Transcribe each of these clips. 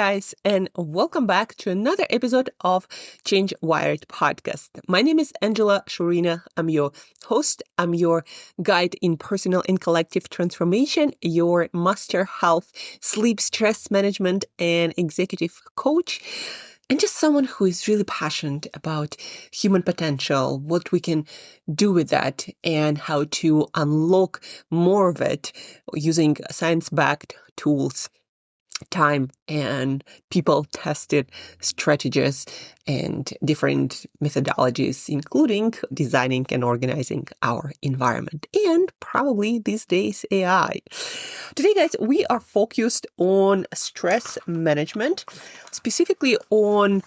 guys, and welcome back to another episode of Change Wired podcast. My name is Angela Shurina. I'm your host. I'm your guide in personal and collective transformation, your master health, sleep, stress management, and executive coach. And just someone who is really passionate about human potential, what we can do with that, and how to unlock more of it using science-backed tools, time, and people-tested strategies and different methodologies, including designing and organizing our environment, and probably these days AI. Today, guys, we are focused on stress management, specifically on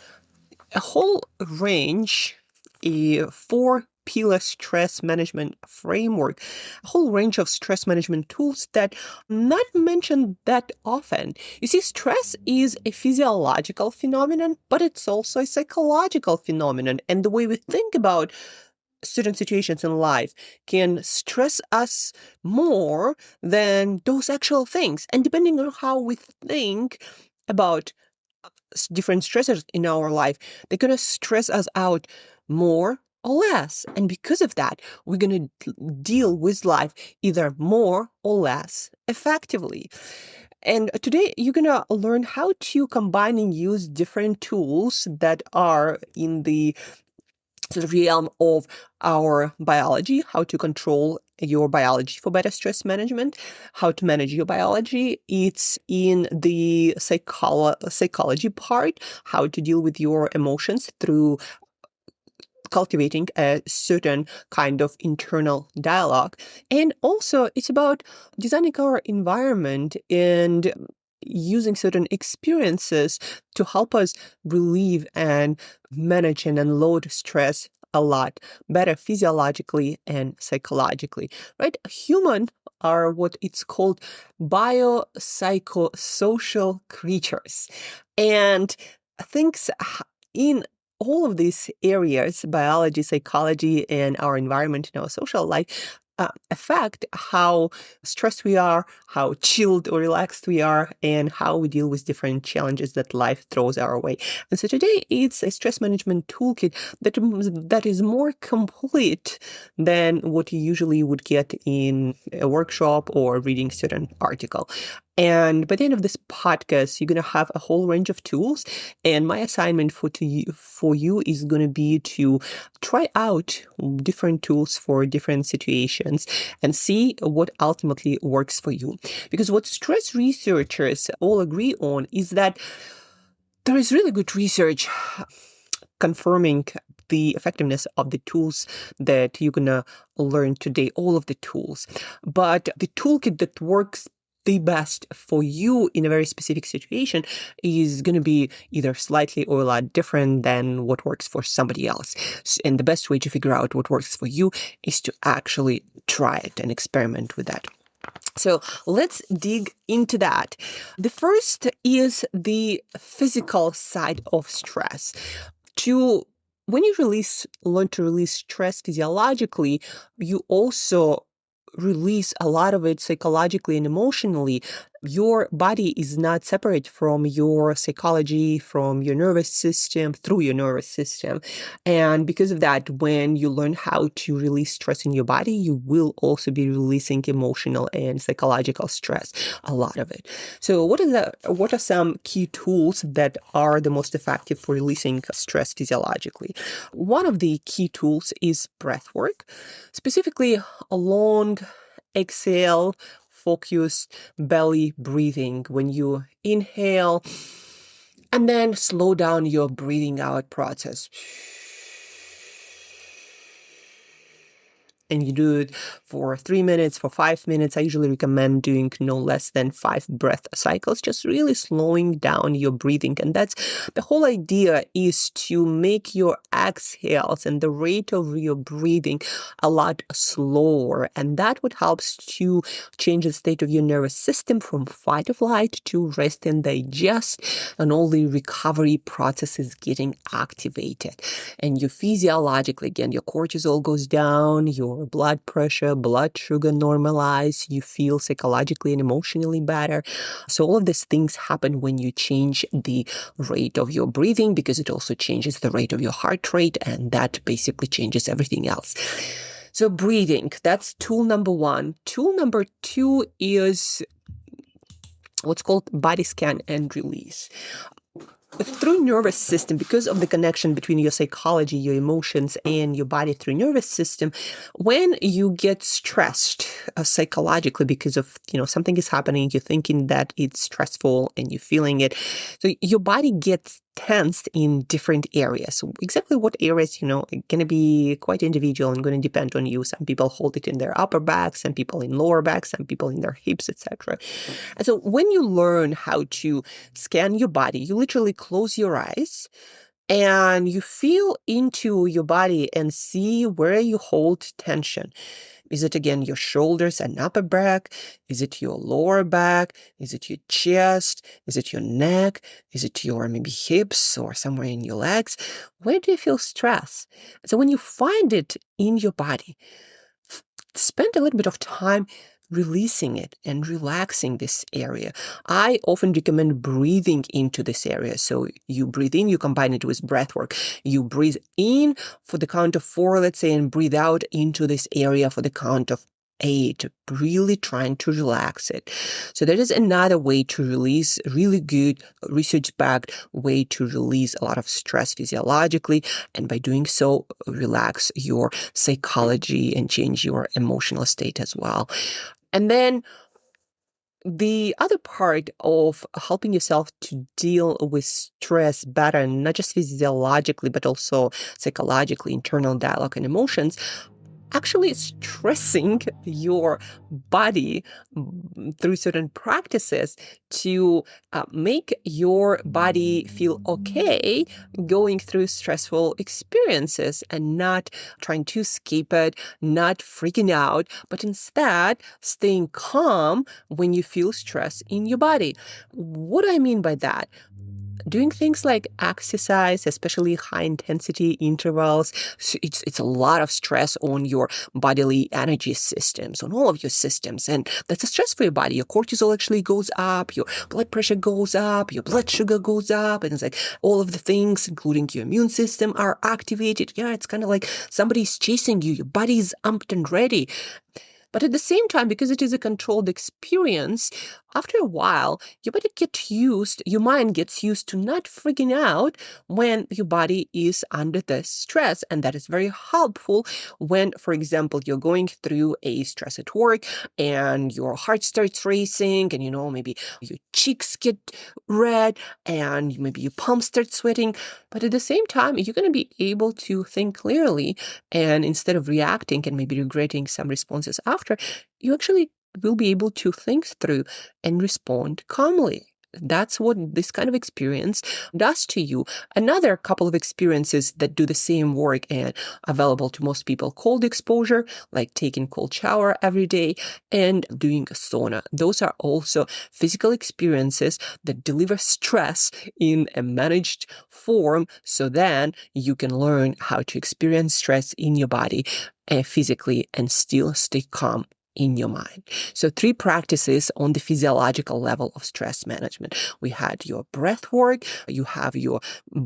a whole range, a four-pillar stress management framework, a whole range of stress management tools that not mentioned that often. You see, stress is a physiological phenomenon, but it's also a psychological phenomenon. And the way we think about certain situations in life can stress us more than those actual things. And depending on how we think about different stressors in our life, they're going to stress us out more or less. And because of that, we're going to deal with life either more or less effectively. And today, you're going to learn how to combine and use different tools that are in the sort of realm of our biology, how to control your biology for better stress management, how to manage your biology. It's in the psychology part, how to deal with your emotions through cultivating a certain kind of internal dialogue. And also, it's about designing our environment and using certain experiences to help us relieve and manage and unload stress a lot better physiologically and psychologically, right? Human are what it's called biopsychosocial creatures. And things in all of these areas, biology, psychology, and our environment and our social life, affect how stressed we are, how chilled or relaxed we are, and how we deal with different challenges that life throws our way. And so today, it's a stress management toolkit that is more complete than what you usually would get in a workshop or reading certain article. And by the end of this podcast, you're going to have a whole range of tools. And my assignment for you is going to be to try out different tools for different situations and see what ultimately works for you. Because what stress researchers all agree on is that there is really good research confirming the effectiveness of the tools that you're going to learn today, all of the tools. But the toolkit that works the best for you in a very specific situation is going to be either slightly or a lot different than what works for somebody else. And the best way to figure out what works for you is to actually try it and experiment with that. So let's dig into that. The first is the physical side of stress. When you learn to release stress physiologically, you also release a lot of it psychologically and emotionally. Your body is not separate from your psychology, from your nervous system, through your nervous system. And because of that, when you learn how to release stress in your body, you will also be releasing emotional and psychological stress, a lot of it. So what are some key tools that are the most effective for releasing stress physiologically? One of the key tools is breath work, specifically a long exhale, focused belly breathing when you inhale, and then slow down your breathing out process. And you do it for 3 minutes, for 5 minutes. I usually recommend doing no less than 5 breath cycles, just really slowing down your breathing. And that's the whole idea, is to make your exhales and the rate of your breathing a lot slower. And that would help to change the state of your nervous system from fight or flight to rest and digest, and all the recovery processes getting activated. And you physiologically, again, your cortisol goes down, your your blood pressure, blood sugar normalize, you feel psychologically and emotionally better. So all of these things happen when you change the rate of your breathing, because it also changes the rate of your heart rate, and that basically changes everything else. So breathing, that's tool number one. Tool number two is what's called body scan and release. Through nervous system, because of the connection between your psychology, your emotions, and your body through nervous system, when you get stressed psychologically because of, something is happening, you're thinking that it's stressful and you're feeling it. So your body gets tensed in different areas. So exactly what areas, are going to be quite individual and going to depend on you. Some people hold it in their upper back, some people in lower back, some people in their hips, etc. And so when you learn how to scan your body, you literally close your eyes and you feel into your body and see where you hold tension. Is it, again, your shoulders and upper back? Is it your lower back? Is it your chest? Is it your neck? Is it your maybe hips or somewhere in your legs? Where do you feel stress? So when you find it in your body, spend a little bit of time releasing it and relaxing this area. I often recommend breathing into this area. So you breathe in, you combine it with breath work. You breathe in for the count of 4, let's say, and breathe out into this area for the count of 8, really trying to relax it. So that is another way to release, really good research-backed way to release a lot of stress physiologically, and by doing so, relax your psychology and change your emotional state as well. And then the other part of helping yourself to deal with stress better, not just physiologically, but also psychologically, internal dialogue and emotions, actually stressing your body through certain practices to make your body feel okay going through stressful experiences and not trying to escape it, not freaking out, but instead staying calm when you feel stress in your body. What do I mean by that? Doing things like exercise, especially high intensity intervals, it's a lot of stress on your bodily energy systems, on all of your systems. And that's a stress for your body. Your cortisol actually goes up, your blood pressure goes up, your blood sugar goes up. And it's like all of the things, including your immune system, are activated. Yeah, it's kind of like somebody's chasing you. Your body's amped and ready. But at the same time, because it is a controlled experience, after a while, your mind gets used to not freaking out when your body is under the stress. And that is very helpful when, for example, you're going through a stress at work and your heart starts racing and, maybe your cheeks get red and maybe your palms start sweating. But at the same time, you're going to be able to think clearly, and instead of reacting and maybe regretting some responses after, you actually will be able to think through and respond calmly. That's what this kind of experience does to you. Another couple of experiences that do the same work and available to most people: cold exposure, like taking cold shower every day, and doing a sauna. Those are also physical experiences that deliver stress in a managed form, so then you can learn how to experience stress in your body physically and still stay calm in your mind. So 3 practices on the physiological level of stress management. We had your breath work, you have your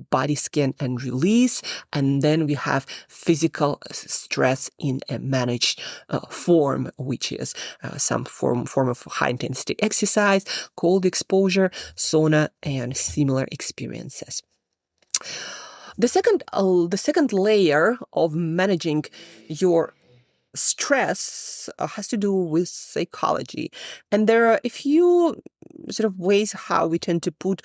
body scan and release, and then we have physical stress in a managed form, which is some form of high intensity exercise, cold exposure, sauna, and similar experiences. The second layer of managing your stress has to do with psychology. And there are a few sort of ways how we tend to put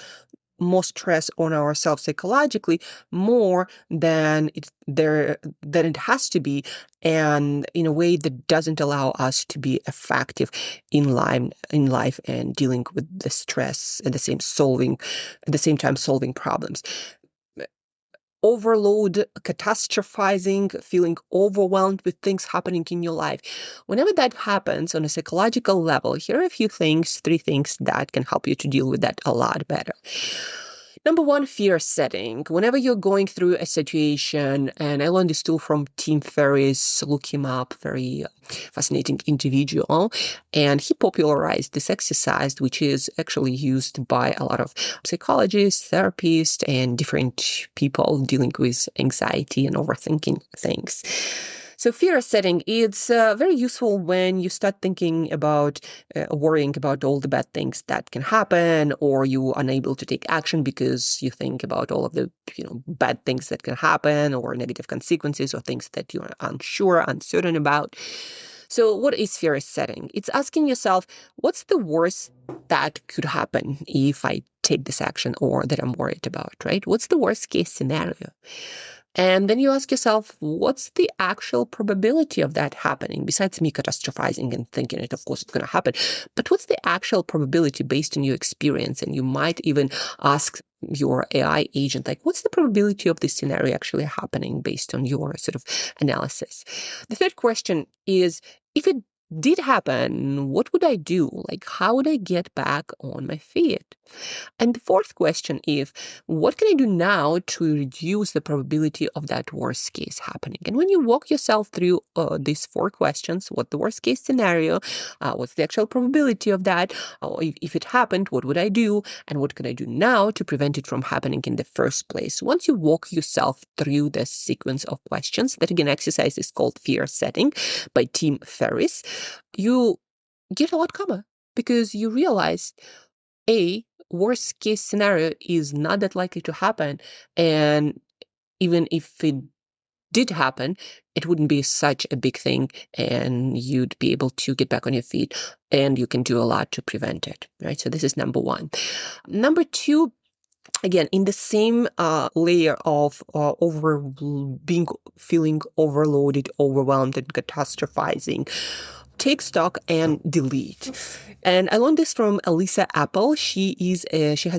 more stress on ourselves psychologically, more than it has to be, and in a way that doesn't allow us to be effective in life and dealing with the stress at the same time solving problems. Overload, catastrophizing, feeling overwhelmed with things happening in your life. Whenever that happens on a psychological level, here are a few things, 3 things that can help you to deal with that a lot better. Number one, fear setting. Whenever you're going through a situation, and I learned this tool from Tim Ferriss, look him up, very fascinating individual, and he popularized this exercise, which is actually used by a lot of psychologists, therapists, and different people dealing with anxiety and overthinking things. So fear setting, it's very useful when you start thinking about worrying about all the bad things that can happen, or you are unable to take action because you think about all of the bad things that can happen, or negative consequences, or things that you're unsure, uncertain about. So what is fear setting? It's asking yourself, what's the worst that could happen if I take this action or that I'm worried about, right? What's the worst case scenario? And then you ask yourself, what's the actual probability of that happening? Besides me catastrophizing and thinking it, of course, it's going to happen. But what's the actual probability based on your experience? And you might even ask your AI agent, like, what's the probability of this scenario actually happening based on your sort of analysis? The third question is, if it did happen, what would I do? Like, how would I get back on my feet? And the fourth question is, what can I do now to reduce the probability of that worst case happening? And when you walk yourself through these four questions, what the worst case scenario, what's the actual probability of that, if it happened, what would I do, and what can I do now to prevent it from happening in the first place? Once you walk yourself through this sequence of questions, that again exercise is called Fear Setting by Tim Ferriss, you get a lot calmer because you realize, worst case scenario is not that likely to happen. And even if it did happen, it wouldn't be such a big thing, and you'd be able to get back on your feet, and you can do a lot to prevent it, right? So this is number one. Number two, again, in the same layer of feeling overloaded, overwhelmed, and catastrophizing, take stock and delete. And I learned this from Elisa Apple. She has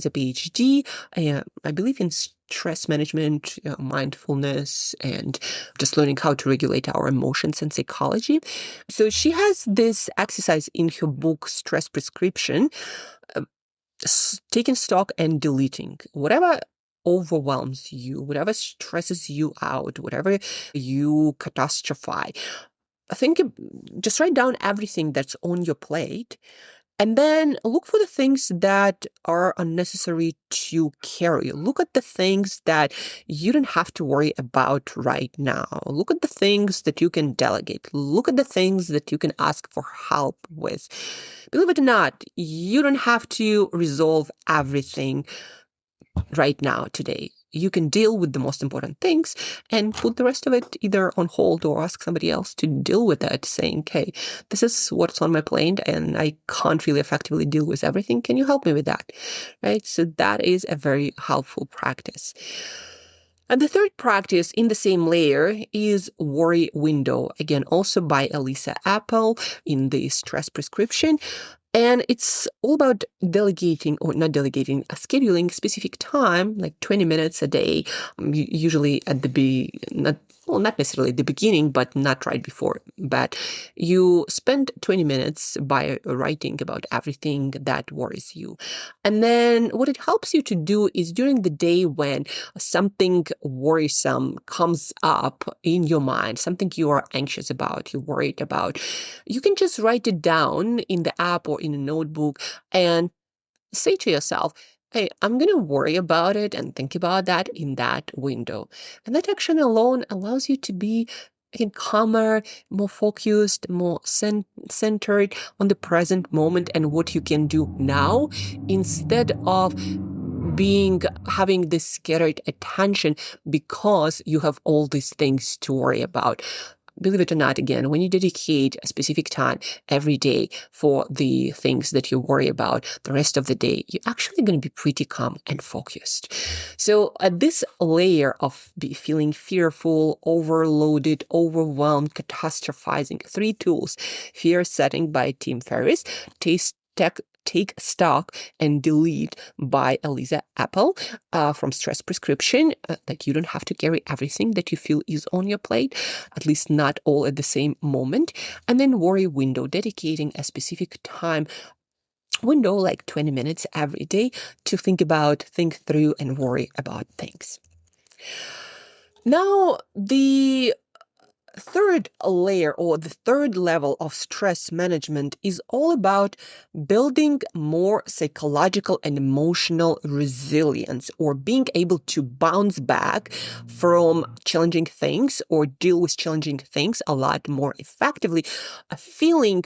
a PhD, I believe, in stress management, mindfulness, and just learning how to regulate our emotions and psychology. So she has this exercise in her book, Stress Prescription, taking stock and deleting whatever overwhelms you, whatever stresses you out, whatever you catastrophize. Just write down everything that's on your plate, and then look for the things that are unnecessary to carry. Look at the things that you don't have to worry about right now. Look at the things that you can delegate. Look at the things that you can ask for help with. Believe it or not, you don't have to resolve everything right now, today. You can deal with the most important things and put the rest of it either on hold or ask somebody else to deal with it, saying, okay, this is what's on my plate and I can't really effectively deal with everything. Can you help me with that? Right? So that is a very helpful practice. And the third practice in the same layer is worry window, again, also by Elisa Apple in the Stress Prescription. And it's all about delegating, or not delegating, scheduling specific time, like 20 minutes a day, usually at not necessarily at the beginning, but not right before. But you spend 20 minutes by writing about everything that worries you. And then what it helps you to do is during the day when something worrisome comes up in your mind, something you are anxious about, you're worried about, you can just write it down in the app or in a notebook and say to yourself, hey, I'm going to worry about it and think about that in that window. And that action alone allows you to be, again, calmer, more focused, more centered on the present moment and what you can do now, instead of having this scattered attention because you have all these things to worry about. Believe it or not, again, when you dedicate a specific time every day for the things that you worry about, the rest of the day, you're actually going to be pretty calm and focused. So at this layer of feeling fearful, overloaded, overwhelmed, catastrophizing, 3 tools: Fear Setting by Tim Ferriss, Take Stock and Delete by Elisa Apple, from Stress Prescription. Like, you don't have to carry everything that you feel is on your plate, at least not all at the same moment. And then Worry Window, dedicating a specific time window, like 20 minutes every day, to think through, and worry about things. Now, the third layer, or the third level of stress management, is all about building more psychological and emotional resilience, or being able to bounce back from challenging things or deal with challenging things a lot more effectively, feeling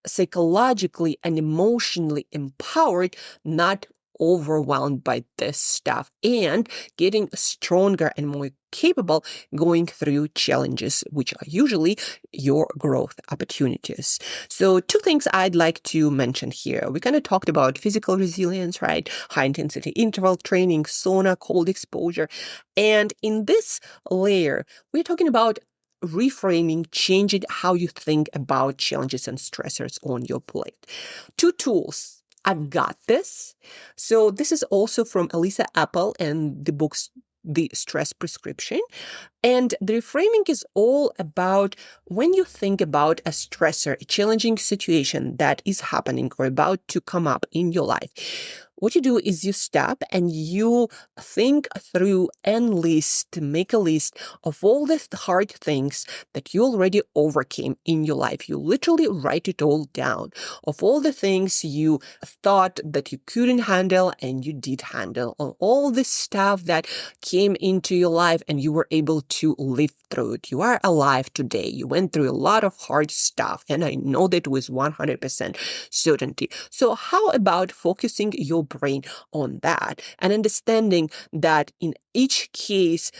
psychologically and emotionally empowered, not overwhelmed by this stuff, and getting stronger and more capable going through challenges, which are usually your growth opportunities. So 2 things I'd like to mention here. We kind of talked about physical resilience, right? High intensity interval training, sauna, cold exposure. And in this layer, we're talking about reframing, changing how you think about challenges and stressors on your plate. 2 tools. I've got this. So this is also from Elisa Apple and the book's The Stress Prescription. And the reframing is all about when you think about a stressor, a challenging situation that is happening or about to come up in your life. What you do is you stop and you think through and make a list of all the hard things that you already overcame in your life. You literally write it all down, of all the things you thought that you couldn't handle and you did handle, on all the stuff that came into your life and you were able to live through it. You are alive today. You went through a lot of hard stuff, and I know that with 100% certainty. So how about focusing your brain on that and understanding that in each case,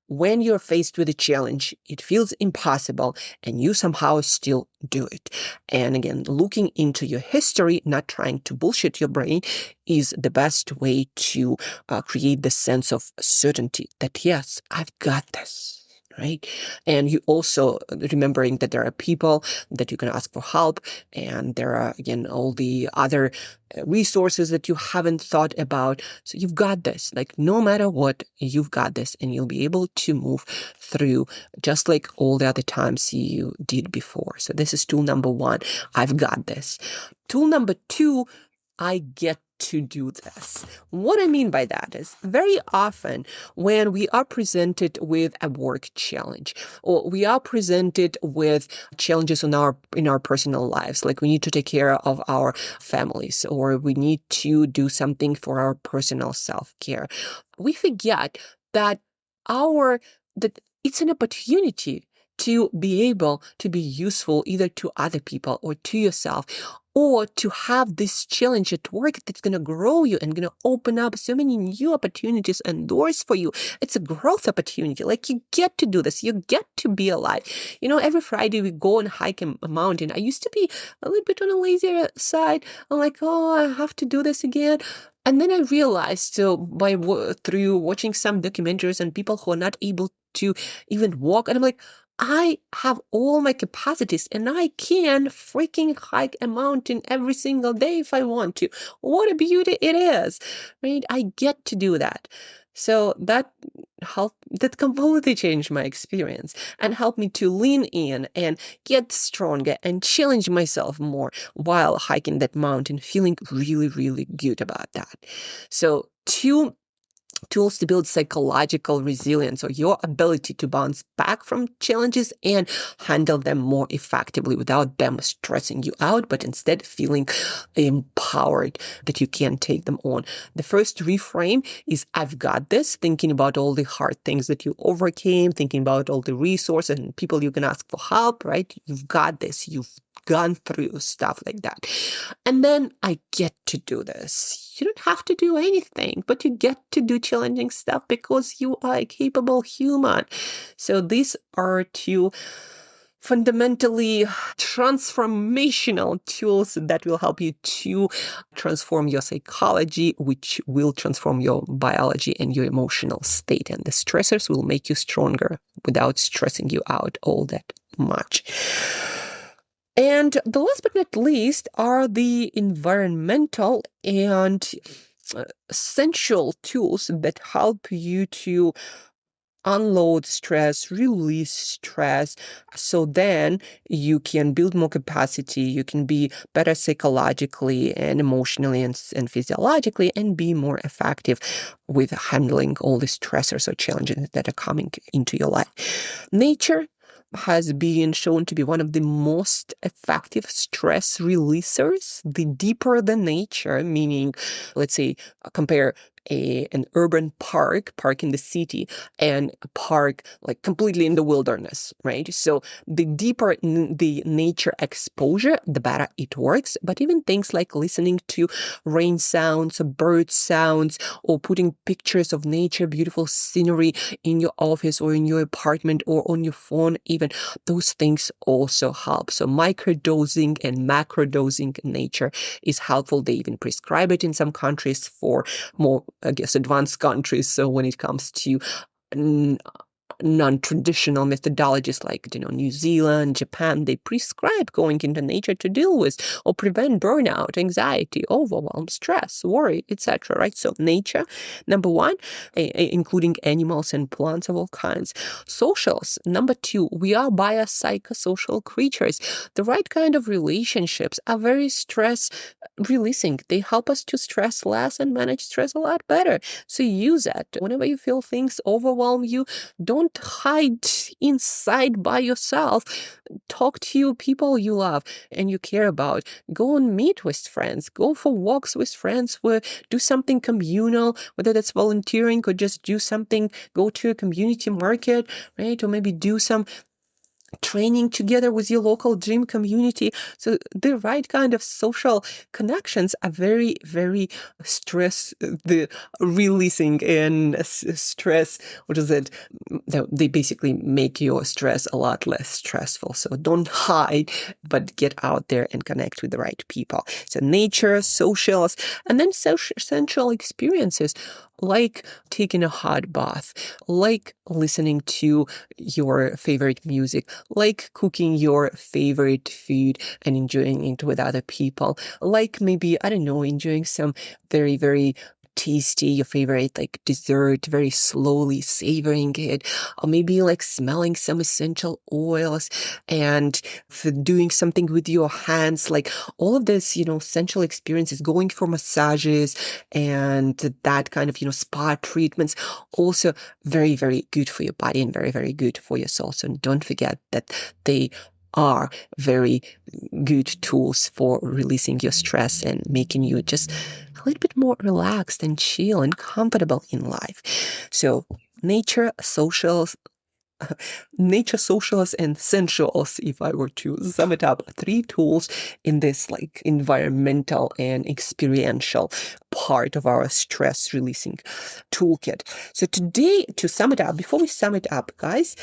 when you're faced with a challenge, it feels impossible and you somehow still do it. And again, looking into your history, not trying to bullshit your brain, is the best way to create the sense of certainty that, yes, I've got this. Right. And you also remembering that there are people that you can ask for help. And there are, again, all the other resources that you haven't thought about. So you've got this, like no matter what, you've got this, and you'll be able to move through just like all the other times you did before. So this is tool number 1. I've got this. Tool number 2, I get to do this. What I mean by that is very often when we are presented with a work challenge, or we are presented with challenges in our personal lives, like we need to take care of our families, or we need to do something for our personal self-care, we forget that that it's an opportunity to be able to be useful either to other people or to yourself, or to have this challenge at work that's going to grow you and going to open up so many new opportunities and doors for you. It's a growth opportunity. Like, you get to do this. You get to be alive. Every Friday we go and hike a mountain. I used to be a little bit on a lazier side. I'm like, oh, I have to do this again. And then I realized, so through watching some documentaries and people who are not able to even walk, and I'm like, I have all my capacities and I can freaking hike a mountain every single day if I want to. What a beauty it is, right? I get to do that. So that completely changed my experience and helped me to lean in and get stronger and challenge myself more while hiking that mountain, feeling really, really good about that. So 2 tools to build psychological resilience, or your ability to bounce back from challenges and handle them more effectively without them stressing you out, but instead feeling empowered that you can take them on. The first reframe is I've got this, thinking about all the hard things that you overcame, thinking about all the resources and people you can ask for help, right? You've got this. You've gone through stuff like that. And then I get to do this. You don't have to do anything, but you get to do challenging stuff because you are a capable human. So these are 2 fundamentally transformational tools that will help you to transform your psychology, which will transform your biology and your emotional state. And the stressors will make you stronger without stressing you out all that much. And the last but not least are the environmental and essential tools that help you to unload stress, release stress. So then you can build more capacity. You can be better psychologically and emotionally and physiologically and be more effective with handling all the stressors or challenges that are coming into your life. Nature has been shown to be one of the most effective stress releasers. The deeper the nature, meaning, let's say, compare an urban park in the city, and a park like completely in the wilderness, right? So the deeper the nature exposure, the better it works. But even things like listening to rain sounds, bird sounds, or putting pictures of nature, beautiful scenery in your office or in your apartment or on your phone, even those things also help. So microdosing and macrodosing nature is helpful. They even prescribe it in some countries for more, I guess, advanced countries. So when it comes to non-traditional methodologies like, New Zealand, Japan, they prescribe going into nature to deal with or prevent burnout, anxiety, overwhelm, stress, worry, etc. Right? So nature, number one, including animals and plants of all kinds. Socials, number two, we are biopsychosocial creatures. The right kind of relationships are very stress releasing. They help us to stress less and manage stress a lot better. So use it. Whenever you feel things overwhelm you, don't hide inside by yourself. Talk to people you love and you care about. Go and meet with friends. Go for walks with friends. Do something communal, whether that's volunteering or just do something. Go to a community market, right? Or maybe do some training together with your local gym community. So the right kind of social connections are very, very the releasing and stress. What is it? They basically make your stress a lot less stressful. So don't hide, but get out there and connect with the right people. So nature, socials, and then sensual experiences like taking a hot bath, like listening to your favorite music, like cooking your favorite food and enjoying it with other people, like maybe, I don't know, enjoying some very, very tasty, your favorite like dessert, very slowly savoring it, or maybe like smelling some essential oils and doing something with your hands, like all of this, sensual experiences, going for massages and that kind of, spa treatments, also very, very good for your body and very, very good for your soul. So don't forget that they are very good tools for releasing your stress and making you just a little bit more relaxed and chill and comfortable in life. So nature, socials, and sensuals, if I were to sum it up, 3 tools in this like environmental and experiential part of our stress releasing toolkit. So today, to sum it up, before we sum it up, guys,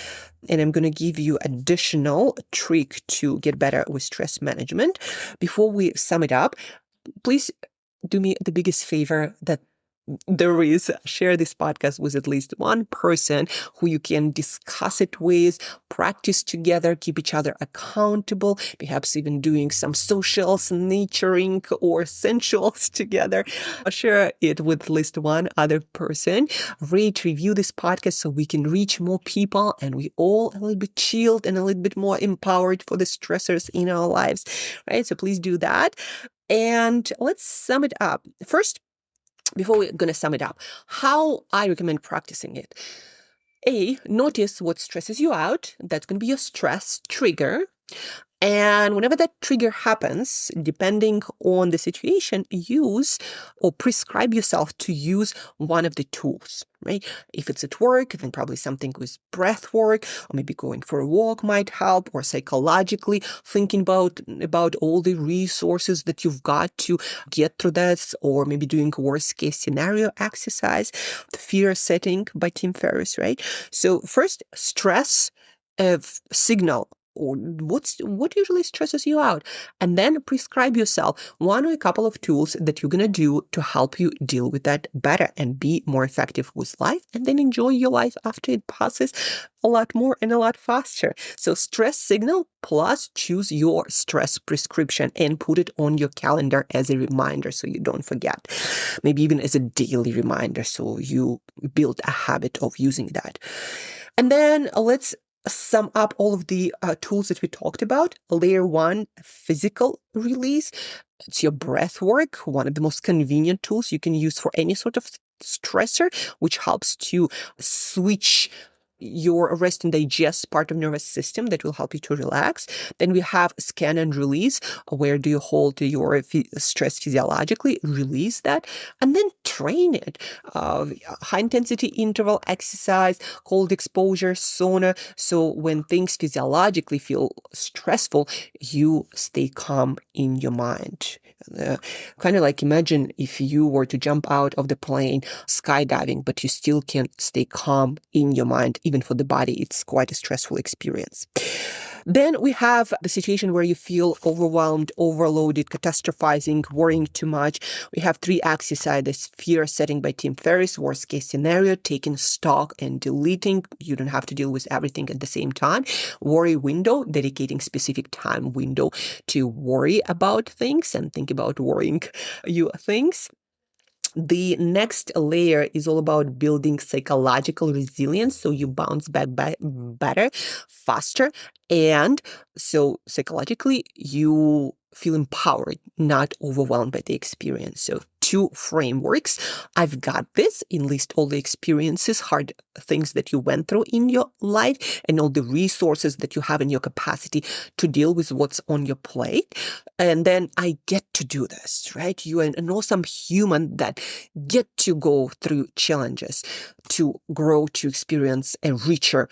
and I'm going to give you additional trick to get better with stress management. Before we sum it up, please do me the biggest favor that there is. Share this podcast with at least one person who you can discuss it with, practice together, keep each other accountable, perhaps even doing some socials, naturing, or sensuals together. Share it with at least one other person. Rate, review this podcast so we can reach more people and we all a little bit chilled and a little bit more empowered for the stressors in our lives, right? So please do that. And let's sum it up. First, before we're going to sum it up, how I recommend practicing it. Notice what stresses you out. That's going to be your stress trigger. And whenever that trigger happens, depending on the situation, use or prescribe yourself to use one of the tools, right? If it's at work, then probably something with breath work, or maybe going for a walk might help, or psychologically thinking about all the resources that you've got to get through this, or maybe doing worst case scenario exercise, the fear setting by Tim Ferriss, right? So first, stress signal or what usually stresses you out, and then prescribe yourself one or a couple of tools that you're going to do to help you deal with that better and be more effective with life, and then enjoy your life after it passes a lot more and a lot faster. So stress signal plus choose your stress prescription and put it on your calendar as a reminder so you don't forget. Maybe even as a daily reminder so you build a habit of using that. And then let's sum up all of the tools that we talked about. Layer 1, physical release. It's your breath work, one of the most convenient tools you can use for any sort of stressor, which helps to switch your rest and digest part of nervous system that will help you to relax. Then we have scan and release. Where do you hold your stress physiologically? Release that, and then train it. High intensity interval exercise, cold exposure, sauna. So when things physiologically feel stressful, you stay calm in your mind. Kind of like imagine if you were to jump out of the plane skydiving, but you still can stay calm in your mind. Even for the body, it's quite a stressful experience. Then we have the situation where you feel overwhelmed, overloaded, catastrophizing, worrying too much. We have 3 exercises: fear setting by Tim Ferriss, worst case scenario, taking stock and deleting. You don't have to deal with everything at the same time. Worry window, dedicating specific time window to worry about things and think about worrying you things. The next layer is all about building psychological resilience so you bounce back better, faster, and so psychologically you feel empowered, not overwhelmed by the experience. So 2 frameworks. I've got this. Enlist all the experiences, hard things that you went through in your life, and all the resources that you have in your capacity to deal with what's on your plate. And then I get to do this, right? You are an awesome human that get to go through challenges, to grow, to experience a richer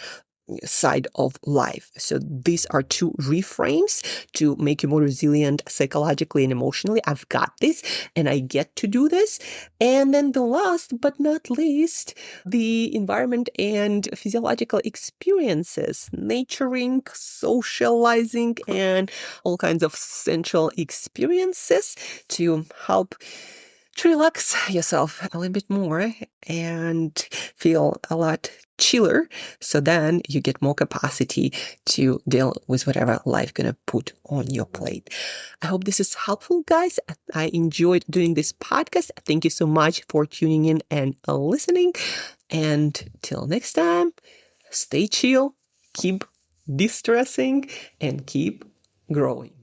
side of life. So these are 2 reframes to make you more resilient psychologically and emotionally. I've got this and I get to do this. And then the last but not least, the environment and physiological experiences, naturing, socializing, and all kinds of sensual experiences to help to relax yourself a little bit more and feel a lot chiller. So then you get more capacity to deal with whatever life gonna put on your plate. I hope this is helpful, guys. I enjoyed doing this podcast. Thank you so much for tuning in and listening. And till next time, stay chill, keep distressing, and keep growing.